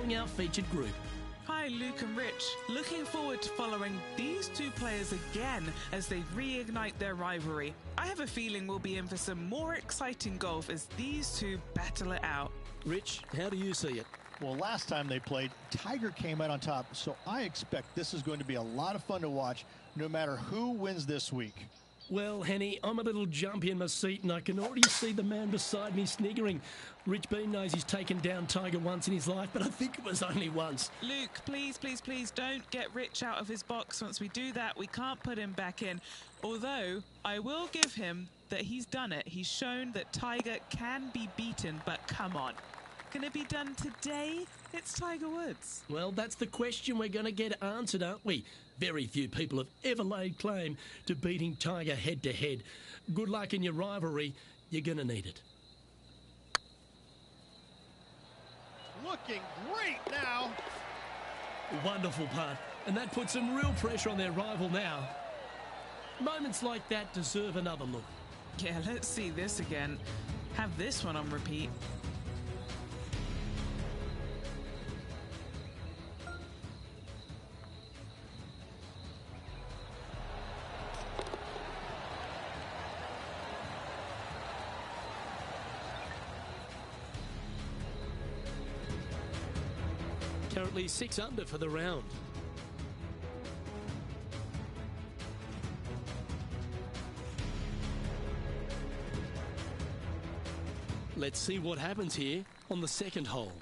starting our featured group. Hi, Luke and Rich. Looking forward to following these two players again as they reignite their rivalry. I have a feeling we'll be in for some more exciting golf as these two battle it out. Rich, how do you see it? Well, last time they played, Tiger came out on top, so I expect this is going to be a lot of fun to watch, no matter who wins this week. Well, Henny, I'm a little jumpy in my seat and I can already see the man beside me sniggering. Rich Bean knows he's taken down Tiger once in his life, but I think it was only once. Luke, please don't get Rich out of his box. Once we do that, we can't put him back in. Although, I will give him that he's done it. He's shown that Tiger can be beaten, but come on. Can it be done today? It's Tiger Woods. Well, that's the question we're going to get answered, aren't we? Very few people have ever laid claim to beating Tiger head-to-head. Good luck in your rivalry. You're going to need it. Looking great now. Wonderful putt. And that puts some real pressure on their rival now. Moments like that deserve another look. Yeah, let's see this again. Have this one on repeat. Currently 6 under for the round. Let's see what happens here on the second hole.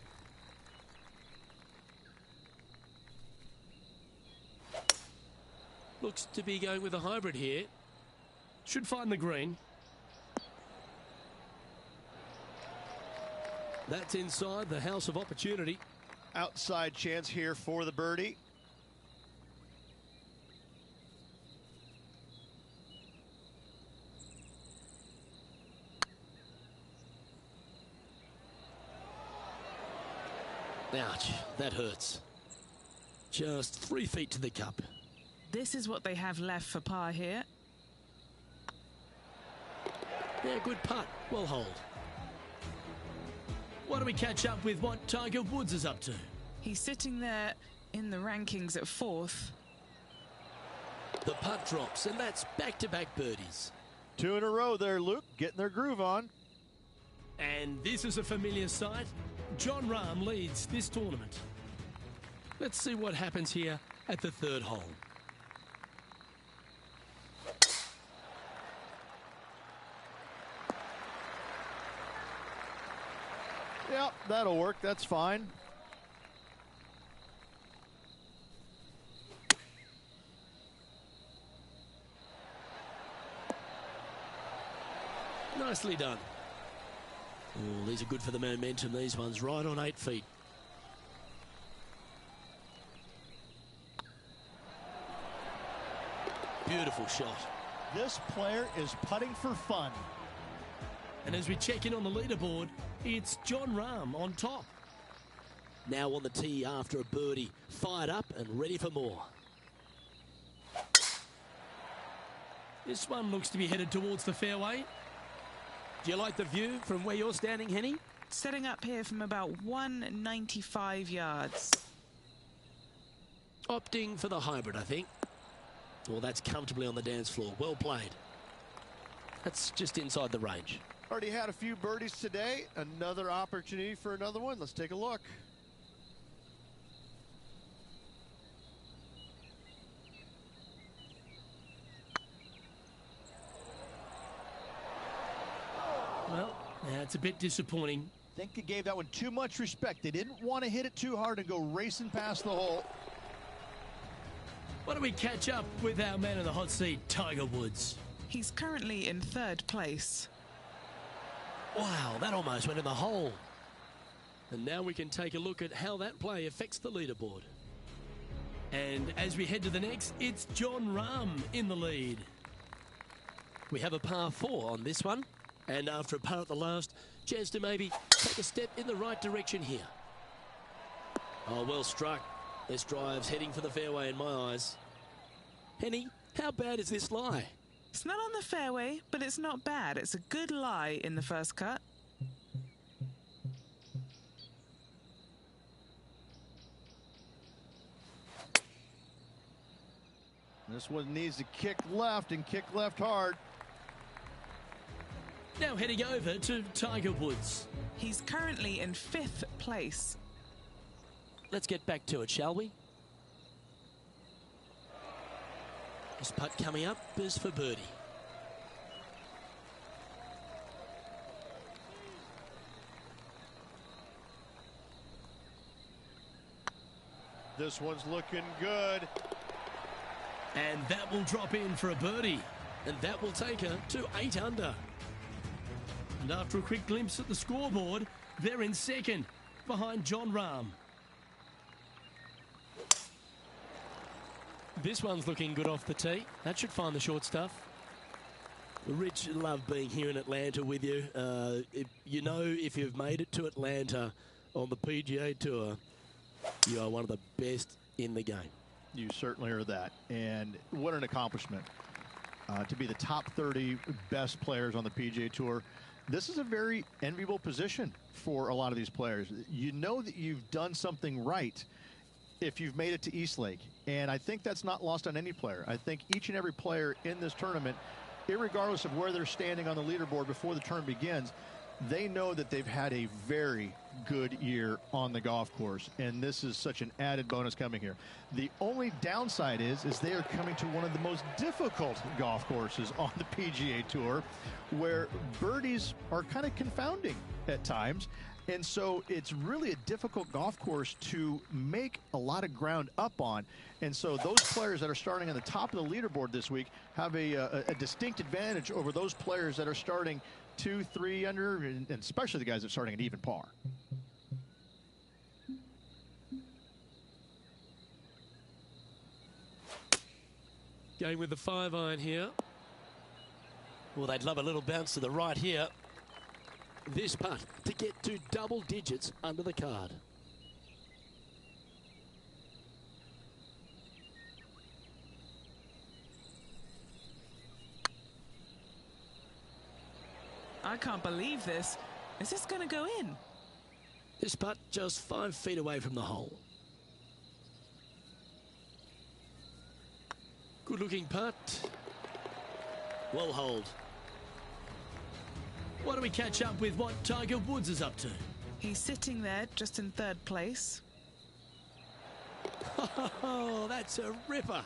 Looks to be going with a hybrid here. Should find the green. That's inside the house of opportunity. Outside chance here for the birdie. Ouch, that hurts. Just 3 feet to the cup. This is what they have left for par here. Yeah, good putt. Well hold. Why don't we catch up with what Tiger Woods is up to? He's sitting there in the rankings at 4th. The putt drops, and that's back-to-back birdies. 2 in a row there, Luke, getting their groove on. And this is a familiar sight. Jon Rahm leads this tournament. Let's see what happens here at the 3rd hole. Yep, that'll work. That's fine. Nicely done. Oh, these are good for the momentum, these ones, right on 8 feet. Beautiful shot. This player is putting for fun. And as we check in on the leaderboard, it's Jon Rahm on top. Now on the tee after a birdie, fired up and ready for more. This one looks to be headed towards the fairway. Do you like the view from where you're standing, Henny? Setting up here from about 195 yards. Opting for the hybrid, I think. Well, that's comfortably on the dance floor. Well played. That's just inside the range. Already had a few birdies today. Another opportunity for another one. Let's take a look. Well, that's a bit disappointing. I think he gave that one too much respect. They didn't want to hit it too hard and go racing past the hole. Why don't we catch up with our man in the hot seat, Tiger Woods? He's currently in 3rd place. Wow, that almost went in the hole. And now we can take a look at how that play affects the leaderboard. And as we head to the next, it's Jon Rahm in the lead. We have a par 4 on this one. And after a par at the last, chance to maybe take a step in the right direction here. Oh, well struck. This drive's heading for the fairway in my eyes. Henny, how bad is this lie? It's not on the fairway, but it's not bad. It's a good lie in the first cut. This one needs to kick left and kick left hard. Now heading over to Tiger Woods. He's currently in 5th place. Let's get back to it, shall we? This putt coming up is for birdie. This one's looking good. And that will drop in for a birdie. And that will take her to 8 under. And after a quick glimpse at the scoreboard, they're in 2nd, behind Jon Rahm. This one's looking good off the tee. That should find the short stuff. Rich, love being here in Atlanta with you. If you've made it to Atlanta on the PGA Tour, you are one of the best in the game. You certainly are that. And what an accomplishment. To be the top 30 best players on the PGA Tour. This is a very enviable position for a lot of these players. You know that you've done something right if you've made it to Eastlake. And I think that's not lost on any player. I think each and every player in this tournament, irregardless of where they're standing on the leaderboard before the tournament begins, they know that they've had a very good year on the golf course, and this is such an added bonus coming here. The only downside is they are coming to one of the most difficult golf courses on the PGA Tour, where birdies are kind of confounding at times, and so it's really a difficult golf course to make a lot of ground up on. And so those players that are starting on the top of the leaderboard this week have a distinct advantage over those players that are starting 2, 3 under, and especially the guys that are starting at even par. Going with the 5-iron here. Well, they'd love a little bounce to the right here. This putt to get to double digits under the card. I can't believe this. Is this going to go in? This putt just 5 feet away from the hole. Good looking putt. Well holed. Why don't we catch up with what Tiger Woods is up to? He's sitting there just in 3rd place. Oh, that's a ripper.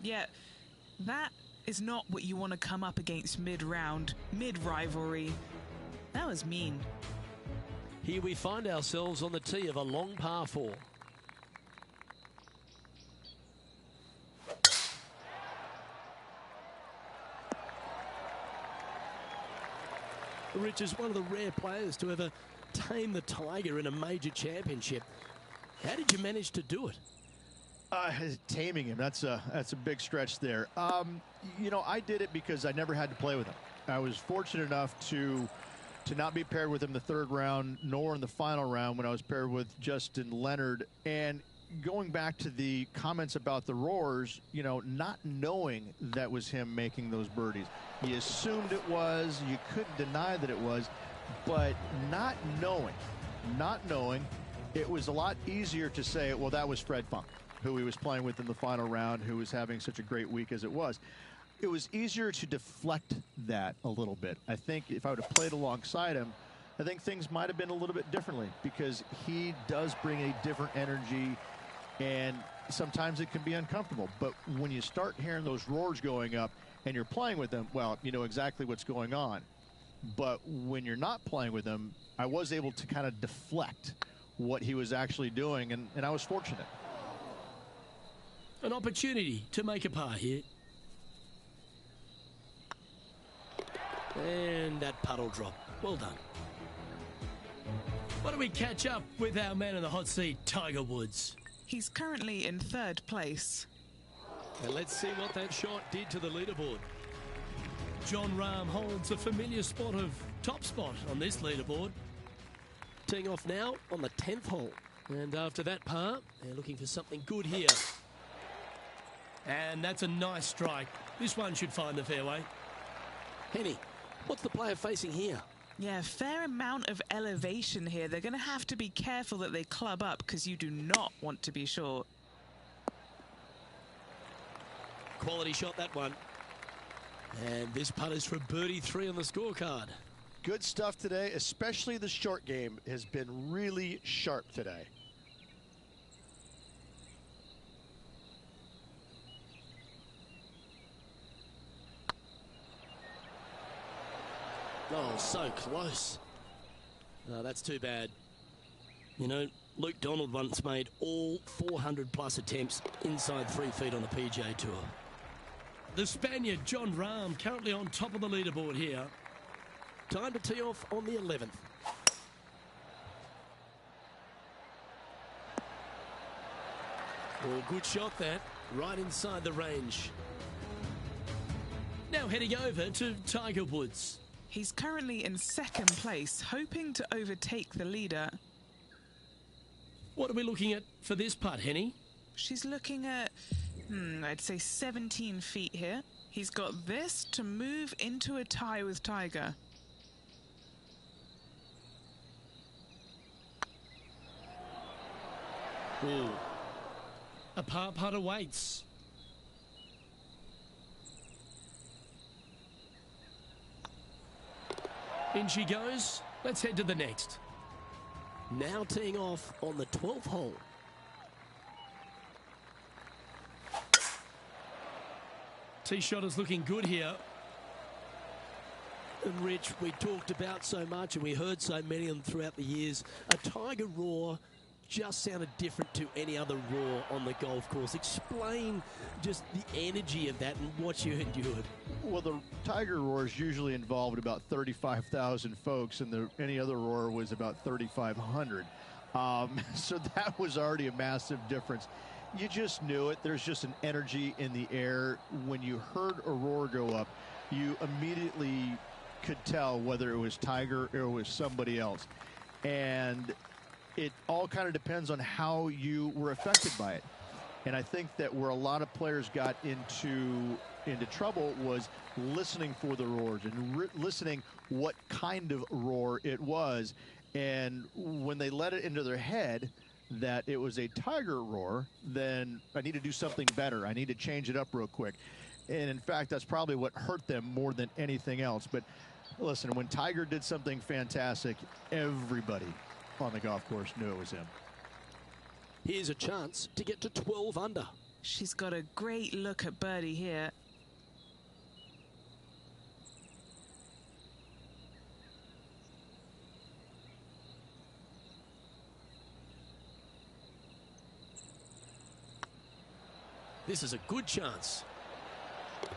Yeah, that is not what you want to come up against mid-round, mid-rivalry. That was mean. Here we find ourselves on the tee of a long par 4. Rich is one of the rare players to ever tame the Tiger in a major championship. How did you manage to do it? Taming him, that's a big stretch there. I did it because I never had to play with him. I was fortunate enough to not be paired with him the 3rd round, nor in the final round when I was paired with Justin Leonard. And going back to the comments about the roars, not knowing that was him making those birdies. You assumed it was, you couldn't deny that it was, but not knowing, it was a lot easier to say, well, that was Fred Funk, who he was playing with in the final round, who was having such a great week as it was. It was easier to deflect that a little bit. I think if I would have played alongside him, I think things might have been a little bit differently, because he does bring a different energy, and sometimes it can be uncomfortable. But when you start hearing those roars going up and you're playing with them, well, you know exactly what's going on. But when you're not playing with him, I was able to kind of deflect what he was actually doing, and I was fortunate. An opportunity to make a par here. And that puddle drop. Well done. Why don't we catch up with our man in the hot seat, Tiger Woods? He's currently in 3rd place. And let's see what that shot did to the leaderboard. Jon Rahm holds a familiar spot of top spot on this leaderboard. Teeing off now on the 10th hole. And after that par, they're looking for something good here. And that's a nice strike. This one should find the fairway. Henny, what's the player facing here? Yeah, fair amount of elevation here. They're going to have to be careful that they club up, because you do not want to be short. quality shot, that one. And this putt is for birdie 3 on the scorecard. Good stuff today, especially the short game has been really sharp today. Oh, so close. No, that's too bad. You know, Luke Donald once made all 400-plus attempts inside 3 feet on the PGA Tour. The Spaniard, Jon Rahm, currently on top of the leaderboard here. Time to tee off on the 11th. Well, good shot that, right inside the range. Now heading over to Tiger Woods. He's currently in second place, hoping to overtake the leader. What are we looking at for this putt, Henny? She's looking at, I'd say 17 feet here. He's got this to move into a tie with Tiger. Ooh. A par putt awaits. In she goes. Let's head to the next. Now teeing off on the 12th hole. Tee shot is looking good here. And Rich, we talked about so much and we heard so many of them throughout the years. A Tiger roar just sounded different to any other roar on the golf course. Explain just the energy of that and what you endured. Well, the Tiger roars usually involved about 35,000 folks, and any other roar was about 3,500. So that was already a massive difference. You just knew it. There's just an energy in the air. When you heard a roar go up, you immediately could tell whether it was Tiger or it was somebody else. And it all kind of depends on how you were affected by it. And I think that where a lot of players got into trouble was listening for the roars and listening what kind of roar it was. And when they let it into their head that it was a Tiger roar, then I need to do something better. I need to change it up real quick. And in fact, that's probably what hurt them more than anything else. But listen, when Tiger did something fantastic, everybody on the golf course knew it was him. Here's a chance to get to 12 under. She's got a great look at birdie here. This is a good chance.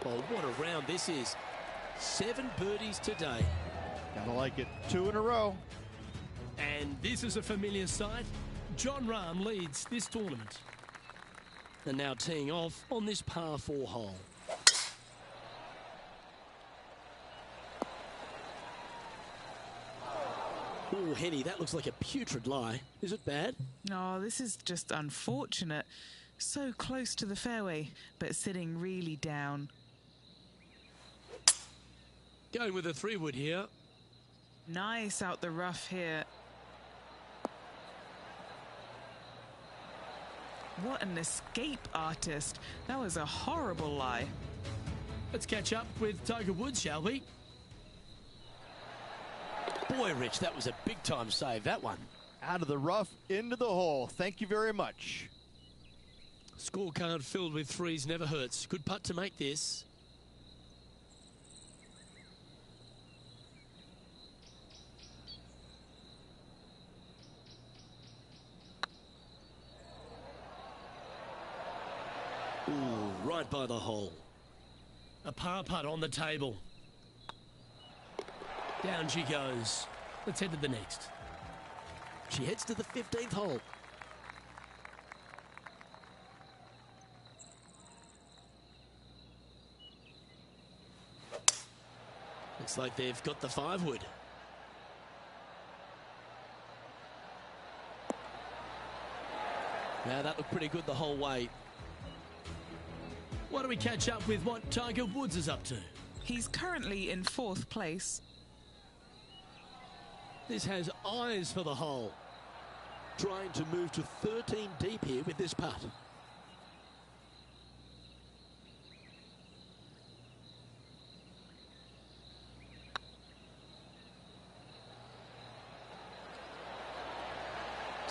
Oh, what a round this is. 7 birdies today. Gotta like it. 2 in a row. And this is a familiar sight. Jon Rahm leads this tournament. And now teeing off on this par 4 hole. Oh, Henny, that looks like a putrid lie. Is it bad? No, this is just unfortunate. So close to the fairway, but sitting really down. Going with a 3-wood here. Nice out the rough here. What an escape artist. That was a horrible lie. Let's catch up with Tiger Woods, shall we? Boy, Rich, that was a big-time save, that one. Out of the rough, into the hole. Thank you very much. Scorecard filled with 3s never hurts. Good putt to make this. Ooh, right by the hole. A par putt on the table. Down she goes. Let's head to the next. She heads to the 15th hole. Looks like they've got the 5-wood. Now that looked pretty good the whole way. Why don't we catch up with what Tiger Woods is up to? He's currently in 4th place. This has eyes for the hole. Trying to move to 13 deep here with this putt.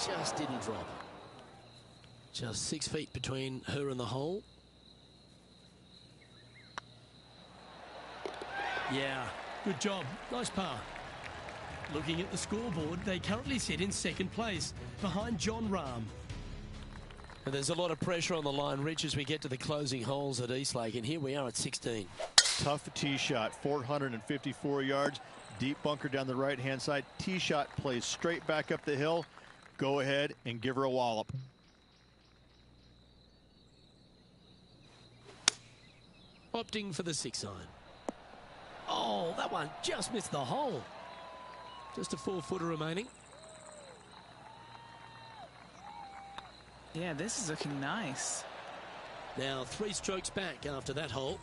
just didn't drop. Just 6 feet between her and the hole. Yeah, good job. Nice par. Looking at the scoreboard, they currently sit in second place behind John Rahm. And there's a lot of pressure on the line, Rich, as we get to the closing holes at Eastlake. And here we are at 16. Tough tee shot, 454 yards. Deep bunker down the right-hand side. Tee shot plays straight back up the hill. Go ahead and give her a wallop. Opting for the 6-iron. Oh, that one just missed the hole. Just a 4-footer remaining. Yeah, this is looking nice. Now 3 strokes back after that hole.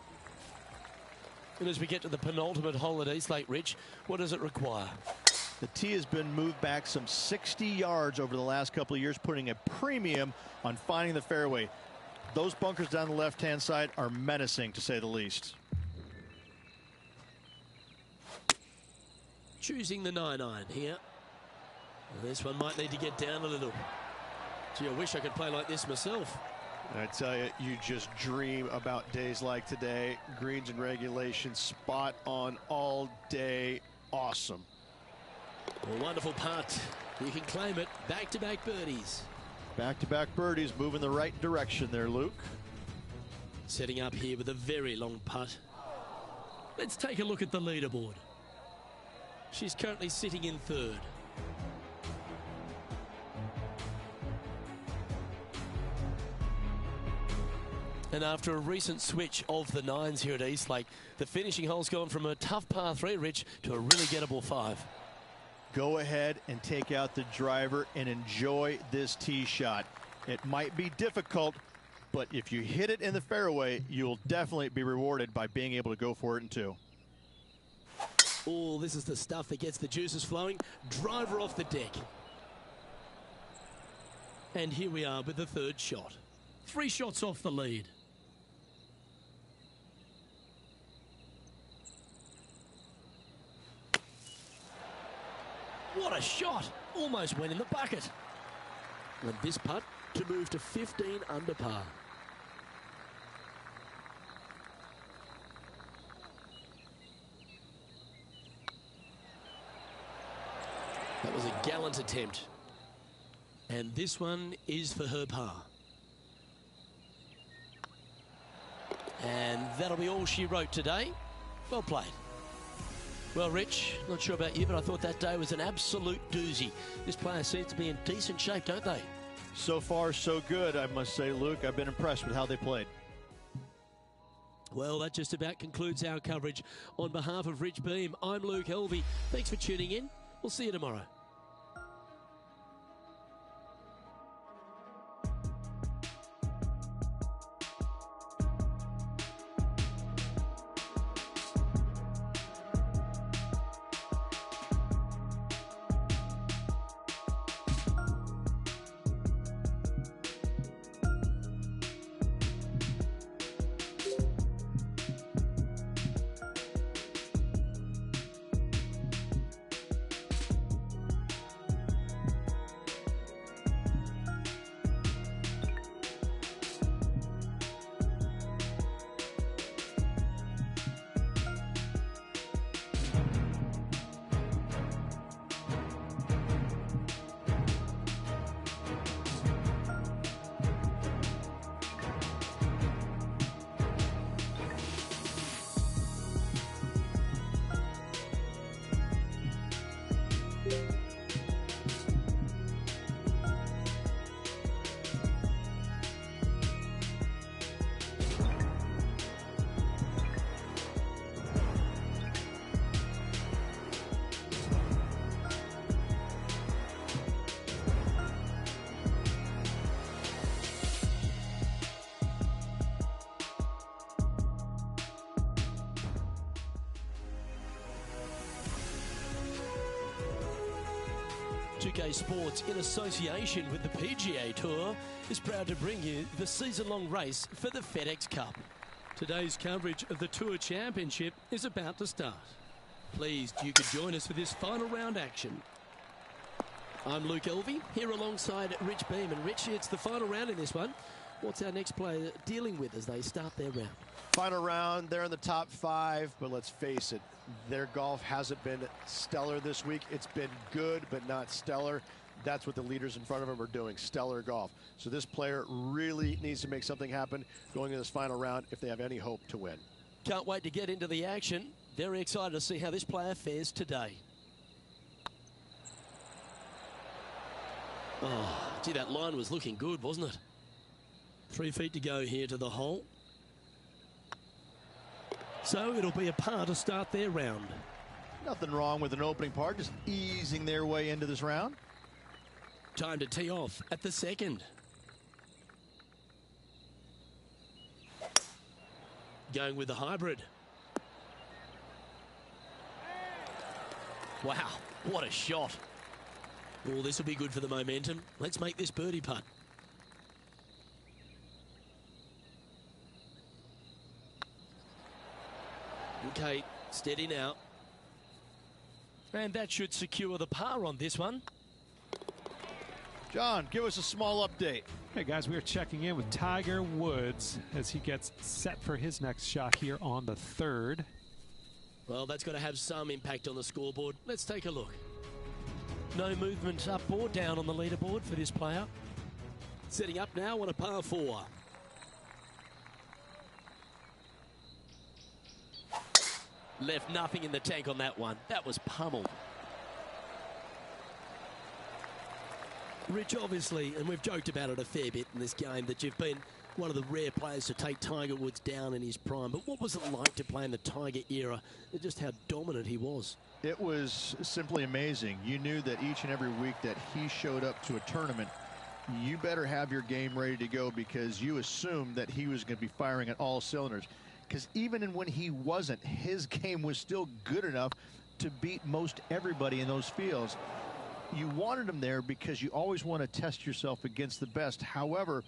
And as we get to the penultimate hole at Eastlake, Rich, what does it require? The tee has been moved back some 60 yards over the last couple of years, putting a premium on finding the fairway. Those bunkers down the left-hand side are menacing, to say the least. Choosing the 9-iron here. And this one might need to get down a little. Gee, I wish I could play like this myself. I tell you, you just dream about days like today. Greens and regulation, spot on all day. Awesome. A wonderful putt. You can claim it. Back-to-back birdies. Back-to-back birdies, moving the right direction there, Luke. Setting up here with a very long putt. Let's take a look at the leaderboard. She's currently sitting in third. And after a recent switch of the 9s here at Eastlake, the finishing hole's gone from a tough par 3, Rich, to a really gettable 5. Go ahead and take out the driver and enjoy this tee shot. It might be difficult, but if you hit it in the fairway, you'll definitely be rewarded by being able to go for it in 2. Oh, this is the stuff that gets the juices flowing. Driver off the deck. And here we are with the 3rd shot. 3 shots off the lead. What a shot! Almost went in the bucket. And this putt to move to 15 under par. That was a gallant attempt. And this one is for her par. And that'll be all she wrote today. Well played. Well, Rich, not sure about you, but I thought that day was an absolute doozy. This player seems to be in decent shape, don't they? So far, so good, I must say, Luke. I've been impressed with how they played. Well, that just about concludes our coverage. On behalf of Rich Beam, I'm Luke Helvey. Thanks for tuning in. We'll see you tomorrow. UK Sports, in association with the PGA Tour, is proud to bring you the season-long race for the FedEx Cup. Today's coverage of the Tour Championship is about to start. Pleased you could join us for this final round action. I'm Luke Elvey, here alongside Rich Beam. And Rich, it's the final round in this one. What's our next player dealing with as they start their round? Final round, they're in the top 5, but let's face it, their golf hasn't been stellar this week. It's been good, but not stellar. That's what the leaders in front of them are doing, stellar golf. So this player really needs to make something happen going in this final round if they have any hope to win. Can't wait to get into the action. Very excited to see how this player fares today. Oh, gee, that line was looking good, wasn't it? 3 feet to go here to the hole. So it'll be a par to start their round. Nothing wrong with an opening par, just easing their way into this round. Time to tee off at the second. Going with the hybrid. Wow, what a shot. Oh, this will be good for the momentum. Let's make this birdie putt. Okay, steady now. And that should secure the par on this one. John, give us a small update. Hey guys, we are checking in with Tiger Woods as he gets set for his next shot here on the 3rd. Well, that's got to have some impact on the scoreboard. Let's take a look. No movement up or down on the leaderboard for this player. Setting up now on a par 4. Left nothing in the tank on that one. That was pummeled. Rich, obviously, and we've joked about it a fair bit in this game, that you've been one of the rare players to take Tiger Woods down in his prime. But what was it like to play in the Tiger era and just how dominant he was? It was simply amazing. You knew that each and every week that he showed up to a tournament, you better have your game ready to go because you assumed that he was going to be firing at all cylinders. Because even when he wasn't, his game was still good enough to beat most everybody in those fields. You wanted him there because you always want to test yourself against the best. However,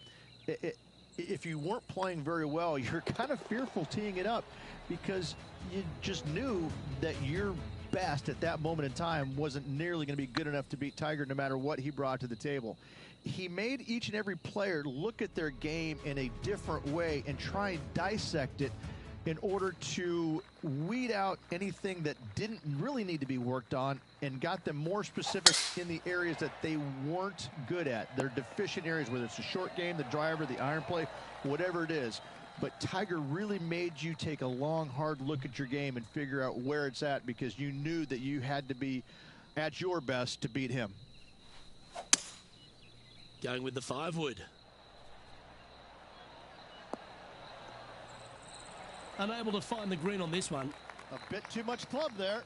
if you weren't playing very well, you're kind of fearful teeing it up because you just knew that your best at that moment in time wasn't nearly going to be good enough to beat Tiger no matter what he brought to the table. He made each and every player look at their game in a different way and try and dissect it in order to weed out anything that didn't really need to be worked on and got them more specific in the areas that they weren't good at. Their deficient areas, whether it's the short game, the driver, the iron play, whatever it is. But Tiger really made you take a long, hard look at your game and figure out where it's at because you knew that you had to be at your best to beat him. Going with the 5-wood. Unable to find the green on this one. A bit too much club there.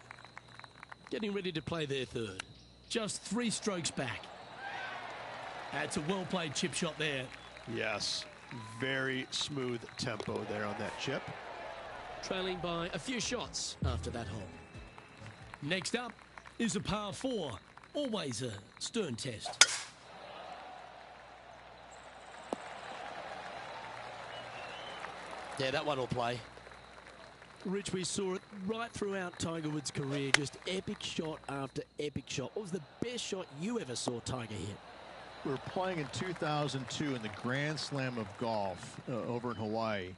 Getting ready to play their 3rd. Just 3 strokes back. That's a well-played chip shot there. Yes, very smooth tempo there on that chip. Trailing by a few shots after that hole. Next up is a par 4. Always a stern test. Yeah, that one will play. Rich, we saw it right throughout Tiger Woods' career, just epic shot after epic shot. What was the best shot you ever saw Tiger hit? We were playing in 2002 in the Grand Slam of golf over in Hawaii.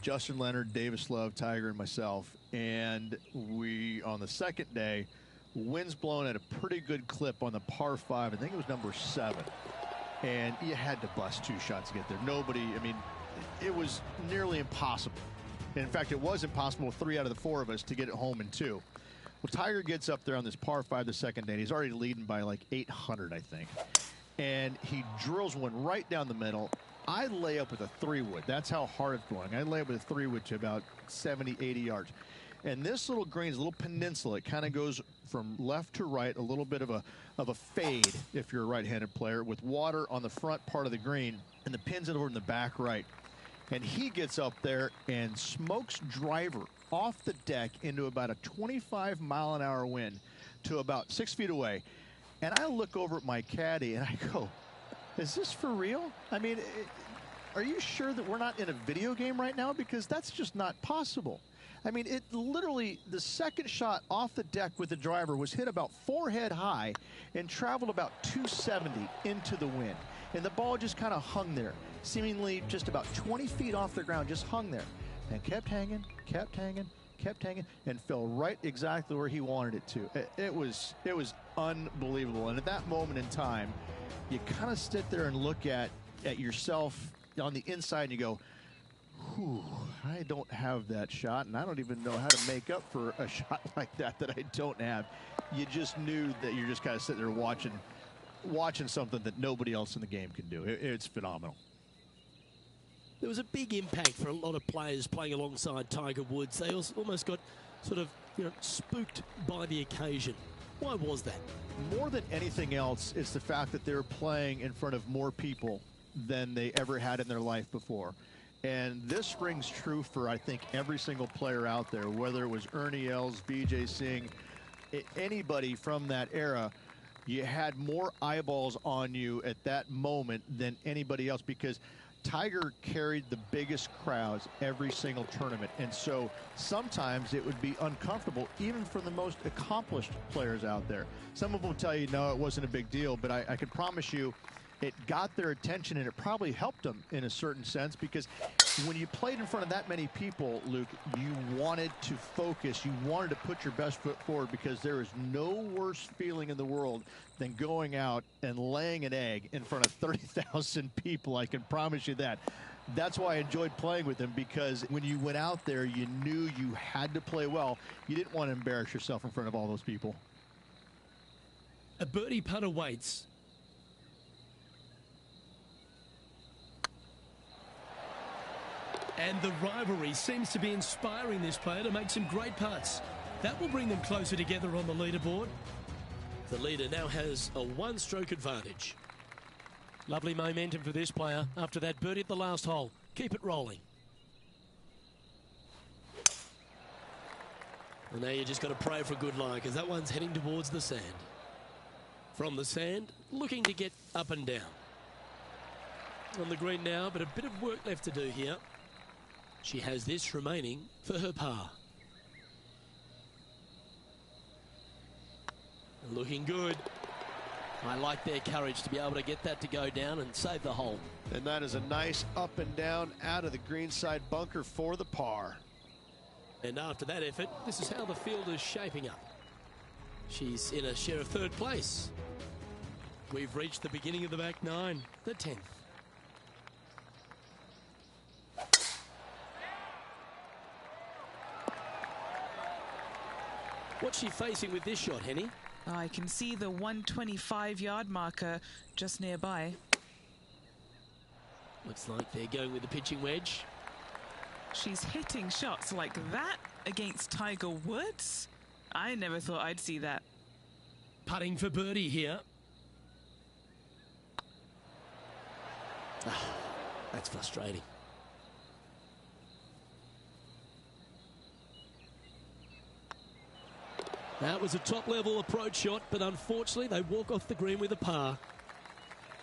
Justin Leonard, Davis Love, Tiger, and myself. And we, on the second day, wind's blowing at a pretty good clip on the par 5. I think it was number 7. And you had to bust 2 shots to get there. Nobody, I mean, it was nearly impossible. In fact, it was impossible with 3 out of the 4 of us to get it home in 2. Well, Tiger gets up there on this par 5 the second day, and he's already leading by like 800, I think. And he drills one right down the middle. I lay up with a 3-wood. That's how hard it's blowing. I lay up with a 3-wood to about 70, 80 yards. And this little green is a little peninsula. It kind of goes from left to right, a little bit of a fade if you're a right-handed player, with water on the front part of the green, and the pin's over in the back right. And he gets up there and smokes driver off the deck into about a 25-mile-an-hour wind to about 6 feet away. And I look over at my caddy and I go, is this for real? I mean, are you sure that we're not in a video game right now? Because that's just not possible. I mean, it literally, the second shot off the deck with the driver was hit about forehead high and traveled about 270 into the wind. And the ball just kind of hung there, seemingly just about 20 feet off the ground, just hung there. And kept hanging, kept hanging, kept hanging, and fell right exactly where he wanted it to. It was unbelievable. And at that moment in time, you kind of sit there and look at yourself on the inside and you go, whew, I don't have that shot, and I don't even know how to make up for a shot like that I don't have. You just knew that you're just kind of sitting there watching something that nobody else in the game can do. It's phenomenal. There was a big impact for a lot of players playing alongside Tiger Woods. They almost got sort of, spooked by the occasion. Why was that? More than anything else, it's the fact that they were playing in front of more people than they ever had in their life before. And this rings true for, I think, every single player out there, whether it was Ernie Els, Vijay Singh, anybody from that era. You had more eyeballs on you at that moment than anybody else, because Tiger carried the biggest crowds every single tournament. And so sometimes it would be uncomfortable, even for the most accomplished players out there. Some of them will tell you, no, it wasn't a big deal, but I can promise you, it got their attention, and it probably helped them in a certain sense, because when you played in front of that many people, Luke, you wanted to focus. You wanted to put your best foot forward, because there is no worse feeling in the world than going out and laying an egg in front of 30,000 people. I can promise you that. That's why I enjoyed playing with him, because when you went out there, you knew you had to play well. You didn't want to embarrass yourself in front of all those people. A birdie putt awaits. And the rivalry seems to be inspiring this player to make some great putts. That will bring them closer together on the leaderboard. The leader now has a one-stroke advantage. Lovely momentum for this player after that birdie at the last hole. Keep it rolling. And now you just got to pray for a good lie, because that one's heading towards the sand. From the sand, looking to get up and down. On the green now, but a bit of work left to do here. She has this remaining for her par. Looking good. I like their courage to be able to get that to go down and save the hole. And that is a nice up and down out of the greenside bunker for the par. And after that effort, this is how the field is shaping up. She's in a share of third place. We've reached the beginning of the back nine, the 10th. What's she facing with this shot, Henny? I can see the 125-yard marker just nearby. Looks like they're going with the pitching wedge. She's hitting shots like that against Tiger Woods? I never thought I'd see that. Putting for birdie here. That's frustrating. That was a top-level approach shot, but unfortunately they walk off the green with a par.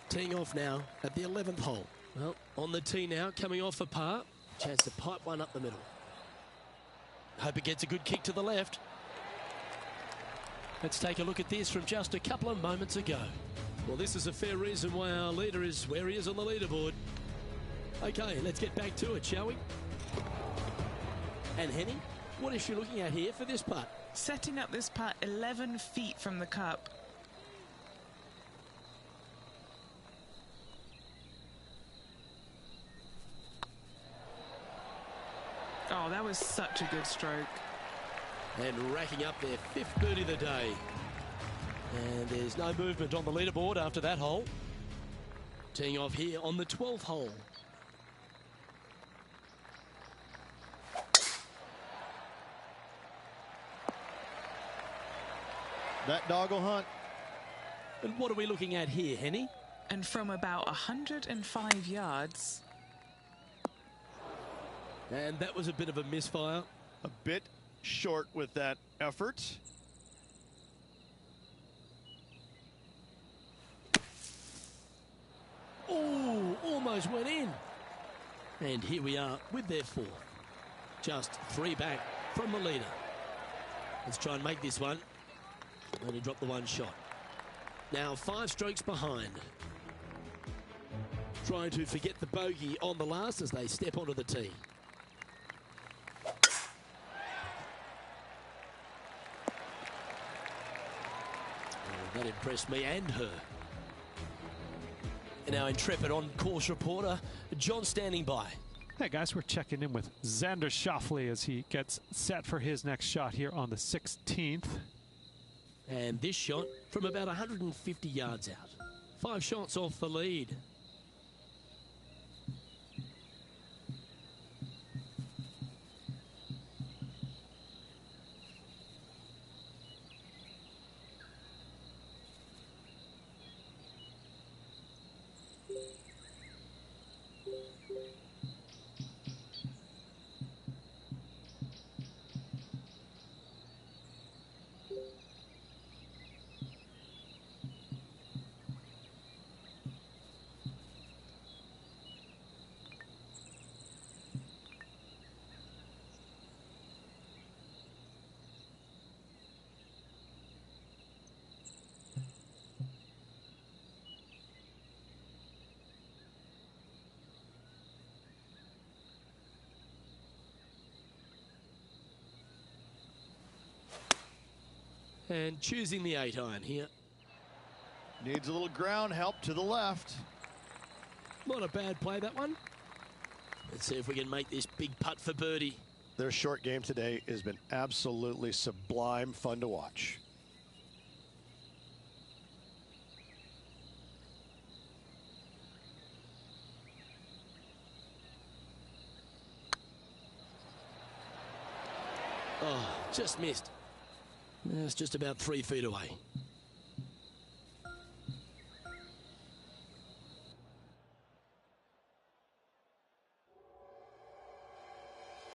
Teeing off now at the 11th hole. Well, on the tee now, coming off a par. Chance to pipe one up the middle. Hope it gets a good kick to the left. Let's take a look at this from just a couple of moments ago. Well, this is a fair reason why our leader is where he is on the leaderboard. Okay, let's get back to it, shall we? And Henny, what is she looking at here for this putt? Setting up this putt 11 feet from the cup. Oh, that was such a good stroke. And racking up their 5th birdie of the day. And there's no movement on the leaderboard after that hole. Teeing off here on the 12th hole. That dog will hunt. And what are we looking at here, Henny? And from about 105 yards. And that was a bit of a misfire. A bit short with that effort. Oh, almost went in. And here we are with their 4th. Just 3 back from the leader. Let's try and make this one. Only dropped the one shot. Now 5 strokes behind. Trying to forget the bogey on the last as they step onto the tee. Oh, that impressed me and her. And our intrepid on-course reporter, John, standing by. Hey guys, we're checking in with Xander Schauffele as he gets set for his next shot here on the 16th. And this shot from about 150 yards out. 5 shots off the lead. And choosing the 8-iron here. Needs a little ground help to the left. Not a bad play, that one. Let's see if we can make this big putt for birdie. Their short game today has been absolutely sublime fun to watch. Oh, just missed. It's just about 3 feet away.